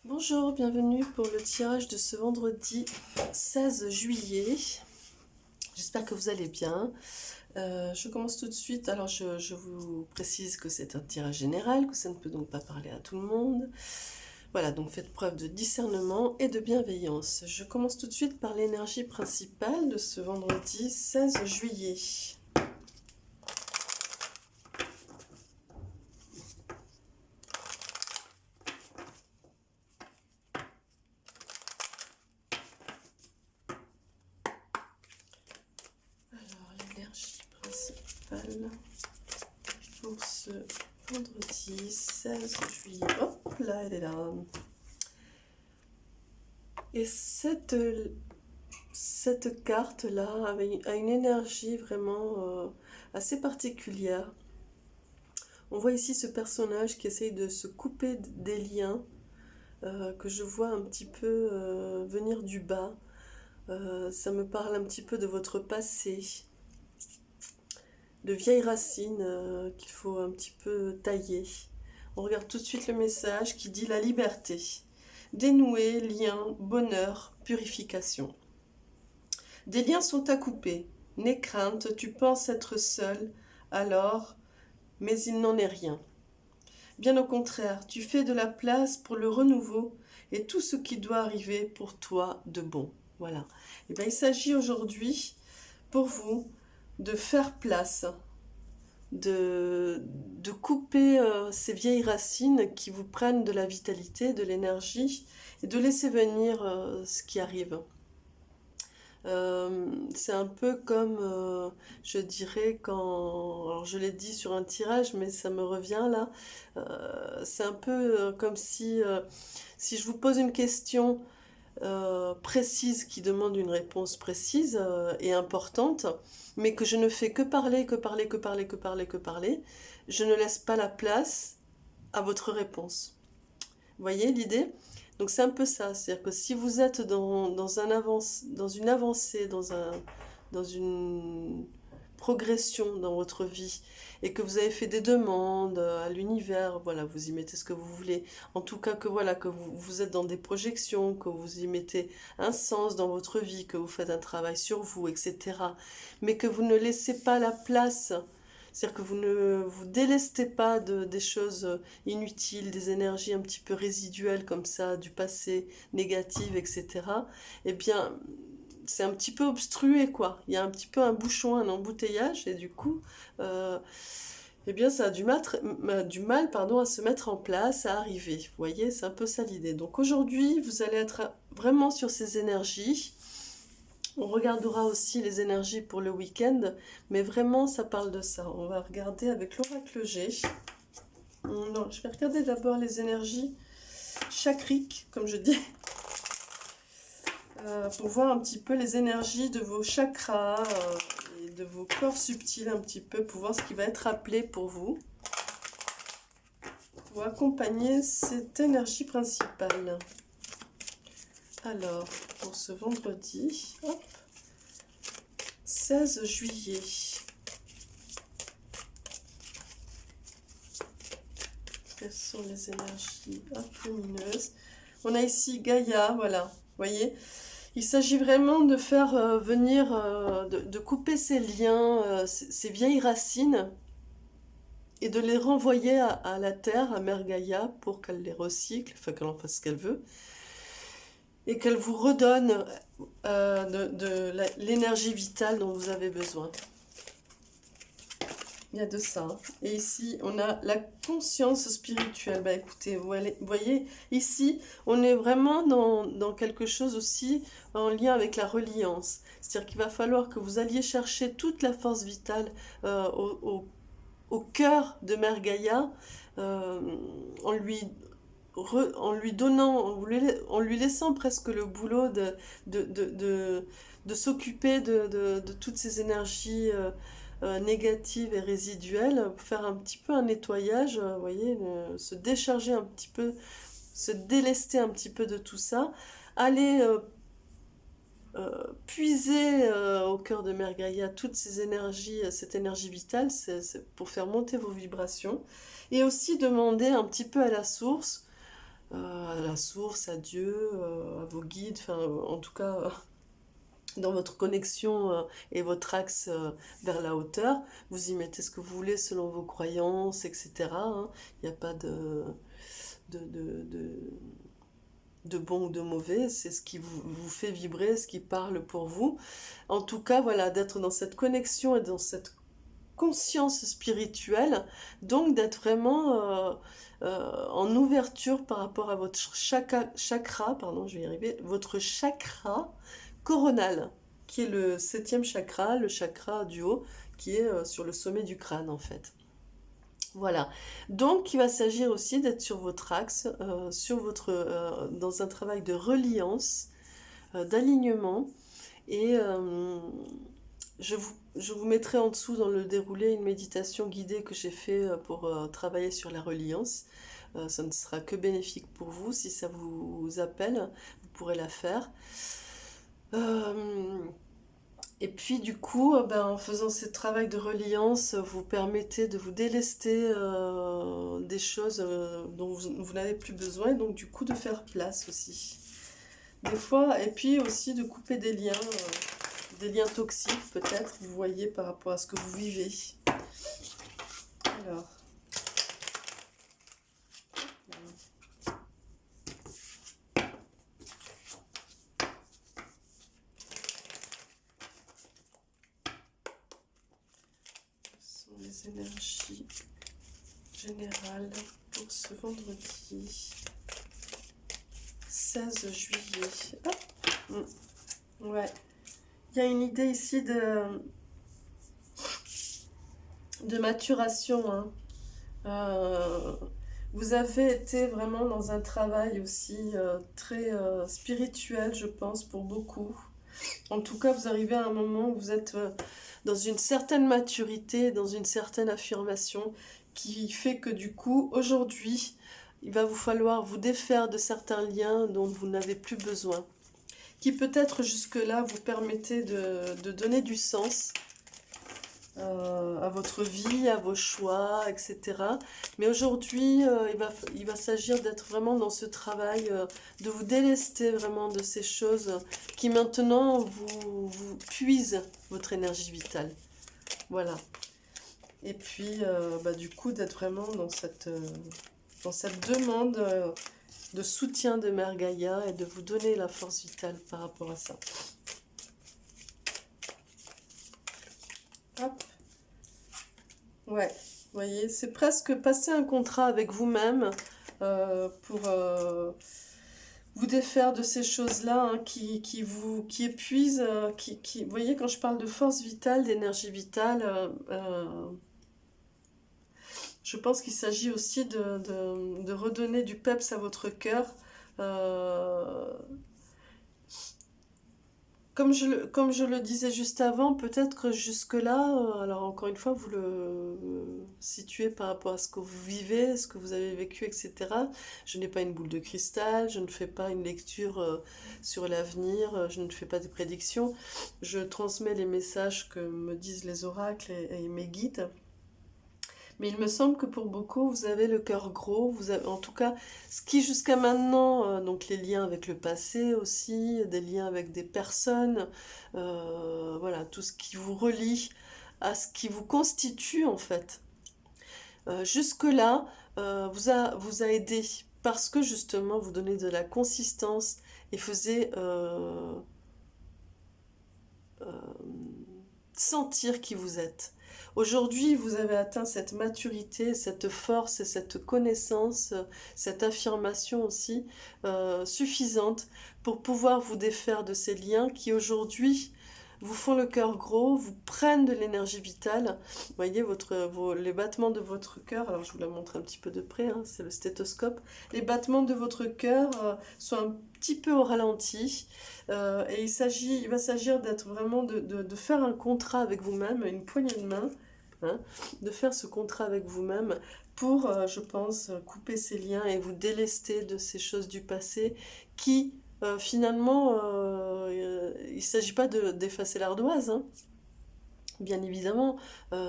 Bonjour, bienvenue pour le tirage de ce vendredi 16 juillet. J'espère que vous allez bien. Je commence tout de suite. Alors, je vous précise que c'est un tirage général, que ça ne peut donc pas parler à tout le monde. Voilà, donc faites preuve de discernement et de bienveillance. Je commence tout de suite par l'énergie principale de ce vendredi 16 juillet. L'énergie principale pour ce vendredi 16 juillet. Hop là, elle est là. Et cette carte-là a une énergie vraiment assez particulière. On voit ici ce personnage qui essaye de se couper des liens, que je vois un petit peu venir du bas. Ça me parle un petit peu de votre passé, de vieilles racines qu'il faut un petit peu tailler. On regarde tout de suite le message qui dit la liberté. Dénouer, lien, bonheur, purification. Des liens sont à couper. N'aie crainte, tu penses être seul, alors, mais il n'en est rien. Bien au contraire, tu fais de la place pour le renouveau et tout ce qui doit arriver pour toi de bon. Voilà. Et bien, il s'agit aujourd'hui, pour vous, de faire place, de couper ces vieilles racines qui vous prennent de la vitalité, de l'énergie, et de laisser venir ce qui arrive. C'est un peu comme, je dirais, quand... Alors je l'ai dit sur un tirage, mais ça me revient là. C'est un peu comme si je vous pose une question précise qui demande une réponse précise et importante, mais que je ne fais que parler, que parler, que parler, que parler, que parler, je ne laisse pas la place à votre réponse. Vous voyez l'idée? Donc c'est un peu ça, c'est-à-dire que si vous êtes dans une avancée, dans une progression dans votre vie, et que vous avez fait des demandes à l'univers, voilà, vous y mettez ce que vous voulez, en tout cas que voilà, que vous êtes dans des projections, que vous y mettez un sens dans votre vie, que vous faites un travail sur vous, etc. Mais que vous ne laissez pas la place, c'est-à-dire que vous ne vous délestez pas des choses inutiles, des énergies un petit peu résiduelles comme ça, du passé, négatives, etc. Eh bien, c'est un petit peu obstrué, quoi. Il y a un petit peu un bouchon, un embouteillage, et du coup, eh bien, ça a du mal, pardon, à se mettre en place, à arriver. Vous voyez, c'est un peu ça l'idée. Donc aujourd'hui, vous allez être vraiment sur ces énergies. On regardera aussi les énergies pour le week-end, mais vraiment, ça parle de ça. On va regarder avec l'oracle G. Non, je vais regarder d'abord les énergies chakriques, comme je dis, pour voir un petit peu les énergies de vos chakras et de vos corps subtils un petit peu, pour voir ce qui va être appelé pour vous, pour accompagner cette énergie principale. Alors, pour ce vendredi, hop, 16 juillet. Quelles sont les énergies lumineuses? On a ici Gaïa, voilà, vous voyez. Il s'agit vraiment de faire venir, de couper ces liens, ces vieilles racines, et de les renvoyer à la terre, à Mère Gaïa, pour qu'elle les recycle, enfin qu'elle en fasse ce qu'elle veut, et qu'elle vous redonne l'énergie vitale dont vous avez besoin. Il y a de ça. Et ici, on a la conscience spirituelle. Bah écoutez, vous voyez, ici, on est vraiment dans quelque chose aussi en lien avec la reliance. C'est-à-dire qu'il va falloir que vous alliez chercher toute la force vitale au cœur de Mère Gaïa, en lui donnant, en lui laissant presque le boulot de s'occuper de toutes ces énergies négatives et résiduelles, faire un petit peu un nettoyage, vous voyez, se décharger un petit peu, se délester un petit peu de tout ça, aller puiser au cœur de Mère Gaïa toutes ces énergies, cette énergie vitale, c'est pour faire monter vos vibrations, et aussi demander un petit peu à la source à la source, à Dieu, à vos guides, enfin en tout cas dans votre connexion et votre axe vers la hauteur. Vous y mettez ce que vous voulez selon vos croyances, etc., hein. Il n'y a pas de, de, de, de bon ou de mauvais, c'est ce qui vous fait vibrer, ce qui parle pour vous. En tout cas, voilà, d'être dans cette connexion et dans cette conscience spirituelle, donc d'être vraiment en ouverture par rapport à votre chakra, pardon, je vais y arriver, votre chakra coronal, qui est le septième chakra, le chakra du haut, qui est sur le sommet du crâne en fait. Voilà. Donc, il va s'agir aussi d'être sur votre axe, dans un travail de reliance, d'alignement. Et je vous mettrai en dessous dans le déroulé une méditation guidée que j'ai fait pour travailler sur la reliance. Ça ne sera que bénéfique pour vous. Si ça vous appelle, vous pourrez la faire. Et puis du coup, en faisant ce travail de reliance, vous permettez de vous délester des choses dont vous n'avez plus besoin, et donc du coup de faire place aussi. Des fois, et puis aussi de couper des liens toxiques peut-être, vous voyez, par rapport à ce que vous vivez. Alors. Ce sont les énergies générales pour ce vendredi 16 juillet. Hop. Ouais. Il y a une idée ici de maturation, hein. Vous avez été vraiment dans un travail aussi très spirituel, je pense, pour beaucoup. En tout cas, vous arrivez à un moment où vous êtes dans une certaine maturité, dans une certaine affirmation, qui fait que du coup, aujourd'hui, il va vous falloir vous défaire de certains liens dont vous n'avez plus besoin, qui peut-être jusque-là vous permettaient de donner du sens à votre vie, à vos choix, etc. Mais aujourd'hui, il va s'agir d'être vraiment dans ce travail, de vous délester vraiment de ces choses qui maintenant vous puisent votre énergie vitale. Voilà. Et puis, du coup, d'être vraiment dans cette demande de soutien de Mère Gaïa et de vous donner la force vitale par rapport à ça. Hop. Ouais, vous voyez, c'est presque passer un contrat avec vous-même pour vous défaire de ces choses-là, hein, qui épuisent, vous voyez, quand je parle de force vitale, d'énergie vitale, je pense qu'il s'agit aussi de redonner du peps à votre cœur. Comme je le disais juste avant, peut-être que jusque-là, alors encore une fois, vous le situez par rapport à ce que vous vivez, ce que vous avez vécu, etc. Je n'ai pas une boule de cristal, je ne fais pas une lecture sur l'avenir, je ne fais pas des prédictions. Je transmets les messages que me disent les oracles et mes guides. Mais il me semble que pour beaucoup, vous avez le cœur gros. Vous avez, en tout cas, ce qui jusqu'à maintenant, donc les liens avec le passé aussi, des liens avec des personnes, voilà, tout ce qui vous relie à ce qui vous constitue en fait. Jusque-là, vous a aidé parce que justement, vous donnez de la consistance et faisait sentir qui vous êtes. Aujourd'hui, vous avez atteint cette maturité, cette force et cette connaissance, cette affirmation aussi suffisante pour pouvoir vous défaire de ces liens qui aujourd'hui vous font le cœur gros, vous prennent de l'énergie vitale. Vous voyez les battements de votre cœur, alors je vous la montre un petit peu de près, hein, c'est le stéthoscope. Les battements de votre cœur sont un petit peu au ralenti. Et il va s'agir d'être vraiment de faire un contrat avec vous-même, une poignée de main, hein, de faire ce contrat avec vous-même pour, je pense, couper ces liens et vous délester de ces choses du passé qui, finalement, il ne s'agit pas d'effacer l'ardoise, hein. Bien évidemment,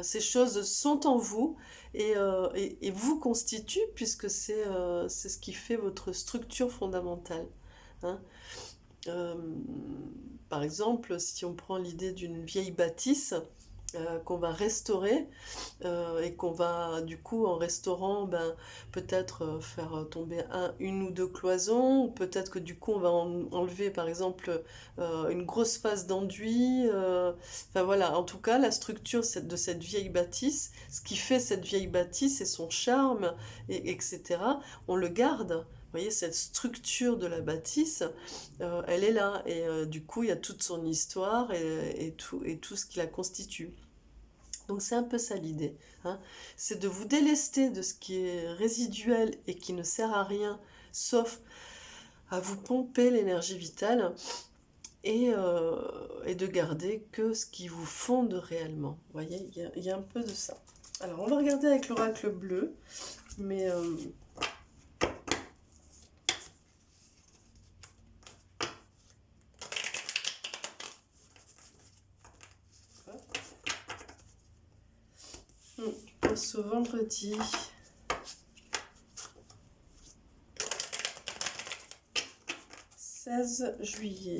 ces choses sont en vous et vous constituent puisque c'est ce qui fait votre structure fondamentale. Hein. Euh, Par exemple, si on prend l'idée d'une vieille bâtisse qu'on va restaurer et qu'on va du coup en restaurant ben, peut-être faire tomber une ou deux cloisons, ou peut-être que du coup on va enlever par exemple une grosse face d'enduit. Enfin voilà, en tout cas la structure de cette vieille bâtisse, ce qui fait cette vieille bâtisse et son charme, etc. On le garde. Vous voyez, cette structure de la bâtisse, elle est là. Et du coup, il y a toute son histoire et tout ce qui la constitue. Donc c'est un peu ça l'idée. Hein. C'est de vous délester de ce qui est résiduel et qui ne sert à rien, sauf à vous pomper l'énergie vitale et de garder que ce qui vous fonde réellement. Vous voyez, il y a un peu de ça. Alors on va regarder avec l'oracle bleu, mais... pour ce vendredi 16 juillet.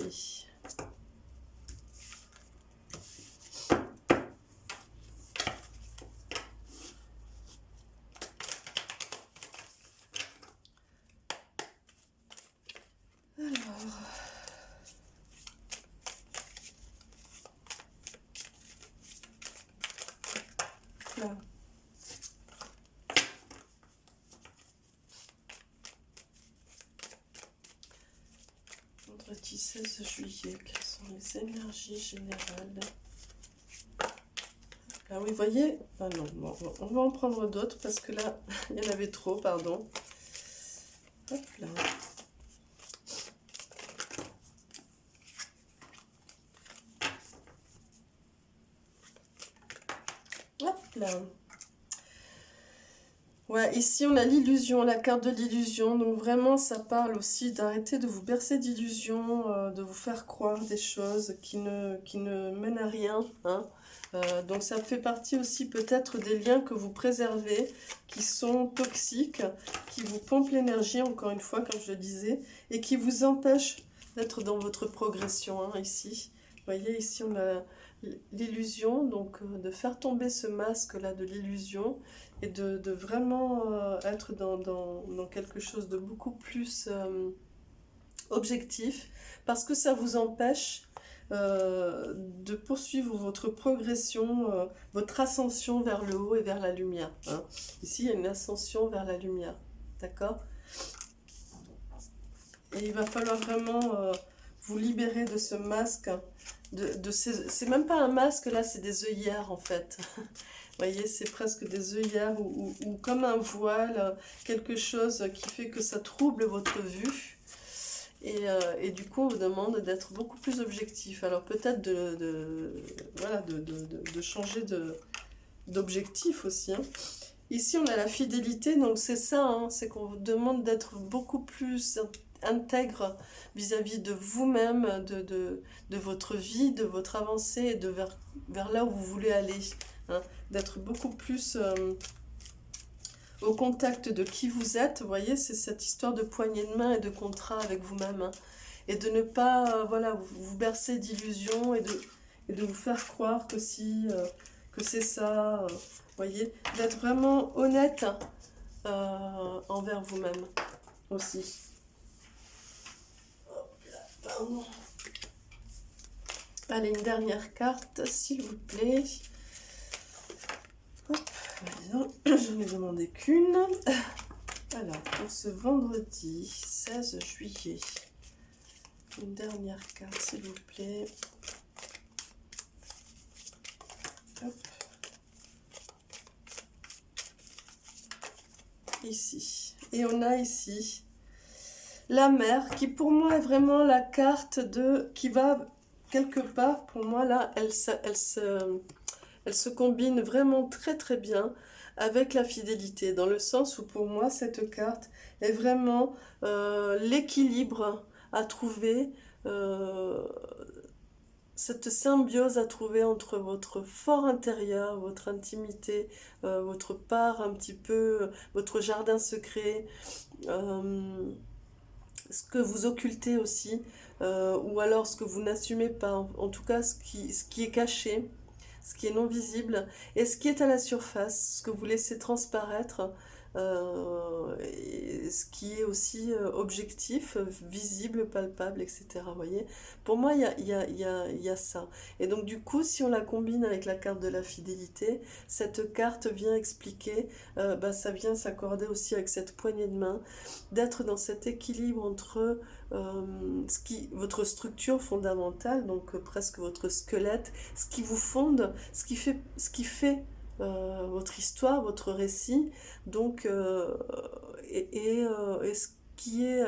Là. Vendredi 16 juillet, quelles sont les énergies générales? Ah oui, vous voyez? Ah non, bon, on va en prendre d'autres parce que là, il y en avait trop, pardon. Hop là. Hop là. Ouais, ici on a l'illusion, la carte de l'illusion. Donc vraiment, ça parle aussi d'arrêter de vous bercer d'illusions, de vous faire croire des choses qui ne mènent à rien. Hein. Donc ça fait partie aussi peut-être des liens que vous préservez, qui sont toxiques, qui vous pompent l'énergie, encore une fois, comme je le disais, et qui vous empêchent d'être dans votre progression, hein, ici. Vous voyez, ici on a l'illusion, donc de faire tomber ce masque-là de l'illusion, et de vraiment être dans quelque chose de beaucoup plus objectif, parce que ça vous empêche de poursuivre votre progression, votre ascension vers le haut et vers la lumière. Hein. Ici, il y a une ascension vers la lumière, d'accord? Et il va falloir vraiment vous libérer de ce masque, c'est même pas un masque, là, c'est des œillères, en fait. Vous voyez, c'est presque des œillères ou comme un voile, quelque chose qui fait que ça trouble votre vue. Et du coup, on vous demande d'être beaucoup plus objectif. Alors peut-être voilà, de changer d'objectif aussi. Hein. Ici, on a la fidélité, donc c'est ça, hein, c'est qu'on vous demande d'être beaucoup plus intègre vis-à-vis de vous-même, de votre vie, de votre avancée et vers là où vous voulez aller. Hein, d'être beaucoup plus au contact de qui vous êtes. Vous voyez, c'est cette histoire de poignée de main et de contrat avec vous-même. Hein, et de ne pas voilà, vous bercer d'illusions et de vous faire croire que que c'est ça. Vous voyez, d'être vraiment honnête envers vous-même aussi. Hop là, pardon. Allez, une dernière carte, s'il vous plaît. Hop, j'en ai demandé qu'une. Alors, pour ce vendredi 16 juillet, une dernière carte, s'il vous plaît. Hop. Ici. Et on a ici la mer, qui pour moi est vraiment la carte qui va quelque part, pour moi, là, elle se combine vraiment très très bien avec la fidélité, dans le sens où pour moi cette carte est vraiment l'équilibre à trouver cette symbiose à trouver entre votre fort intérieur, votre intimité, votre part un petit peu, votre jardin secret, euh, ce que vous occultez aussi, ou alors ce que vous n'assumez pas, en tout cas ce qui est caché, ce qui est non visible, et ce qui est à la surface, ce que vous laissez transparaître, et ce qui est aussi objectif, visible, palpable, etc. Vous voyez? Pour moi, il y a ça. Et donc du coup, si on la combine avec la carte de la fidélité, cette carte vient expliquer, bah, ça vient s'accorder aussi avec cette poignée de main, d'être dans cet équilibre entre votre structure fondamentale, donc presque votre squelette, ce qui vous fonde, ce qui fait votre histoire, votre récit, donc et ce qui est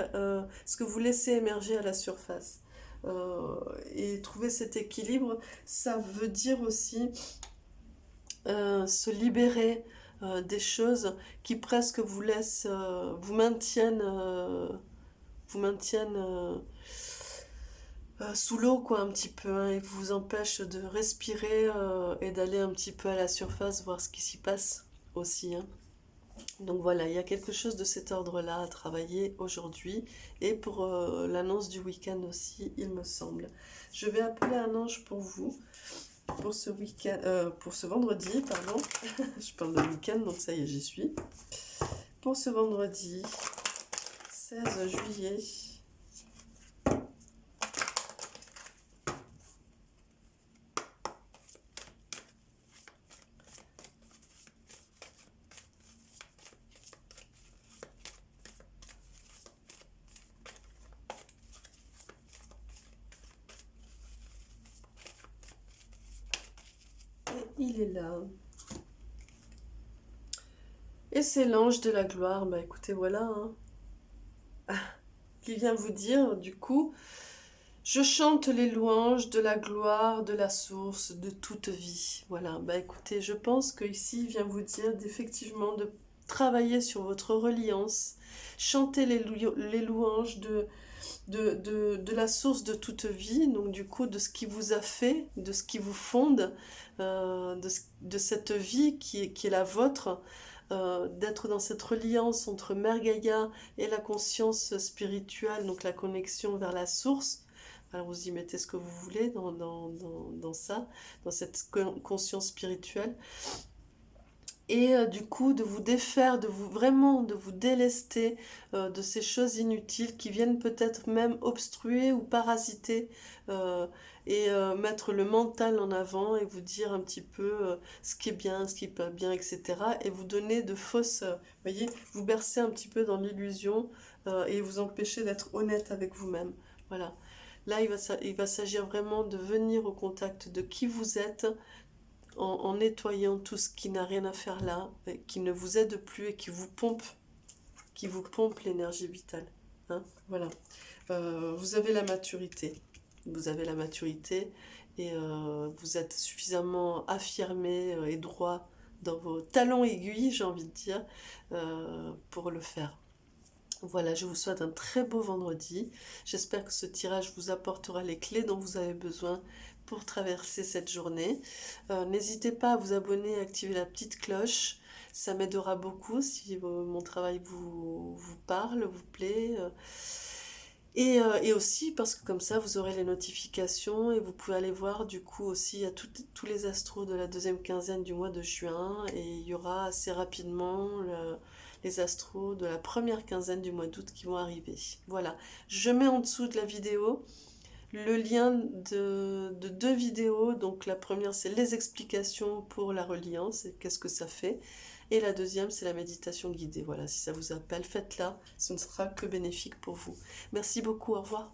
ce que vous laissez émerger à la surface. Et trouver cet équilibre, ça veut dire aussi se libérer des choses qui presque vous laissent, vous maintiennent sous l'eau quoi un petit peu, hein, et vous empêchent de respirer et d'aller un petit peu à la surface voir ce qui s'y passe aussi, hein. Donc voilà, il y a quelque chose de cet ordre-là à travailler aujourd'hui et pour l'annonce du week-end aussi, il me semble. Je vais appeler un ange pour vous, pour ce week-end, pour ce vendredi, pardon. Je parle de week-end, donc ça y est, j'y suis. Pour ce vendredi, 16 juillet. Il est là. Et c'est l'ange de la gloire. Bah écoutez, voilà, hein, qui vient vous dire, du coup, je chante les louanges de la gloire, de la source, de toute vie. Voilà, bah écoutez, je pense que ici il vient vous dire d'effectivement de travailler sur votre reliance, chanter les louanges de la source de toute vie, donc du coup de ce qui vous a fait, de ce qui vous fonde, de cette vie qui est la vôtre, d'être dans cette reliance entre Mère Gaïa et la conscience spirituelle, donc la connexion vers la source. Alors vous y mettez ce que vous voulez dans ça, dans cette conscience spirituelle. Et du coup de vous défaire, de vous délester de ces choses inutiles qui viennent peut-être même obstruer ou parasiter, et mettre le mental en avant et vous dire un petit peu ce qui est bien, ce qui n'est pas bien, etc. Et vous donner de fausses, voyez, vous bercer un petit peu dans l'illusion et vous empêcher d'être honnête avec vous-même. Voilà. Là, il va s'agir vraiment de venir au contact de qui vous êtes, en nettoyant tout ce qui n'a rien à faire là, qui ne vous aide plus et qui vous pompe l'énergie vitale. Hein, voilà. Vous avez la maturité. Vous avez la maturité et vous êtes suffisamment affirmé et droit dans vos talons aiguilles, j'ai envie de dire, pour le faire. Voilà, je vous souhaite un très beau vendredi. J'espère que ce tirage vous apportera les clés dont vous avez besoin pour traverser cette journée. N'hésitez pas à vous abonner et à activer la petite cloche. Ça m'aidera beaucoup si mon travail vous parle, vous plaît. Et aussi parce que comme ça, vous aurez les notifications et vous pouvez aller voir du coup aussi, il y a tous les astros de la deuxième quinzaine du mois de juin et il y aura assez rapidement les astros de la première quinzaine du mois d'août qui vont arriver. Voilà, je mets en dessous de la vidéo le lien de deux vidéos. Donc la première, c'est les explications pour la reliance et qu'est-ce que ça fait. Et la deuxième, c'est la méditation guidée. Voilà, si ça vous appelle, faites-la. Ce ne sera que bénéfique pour vous. Merci beaucoup, au revoir.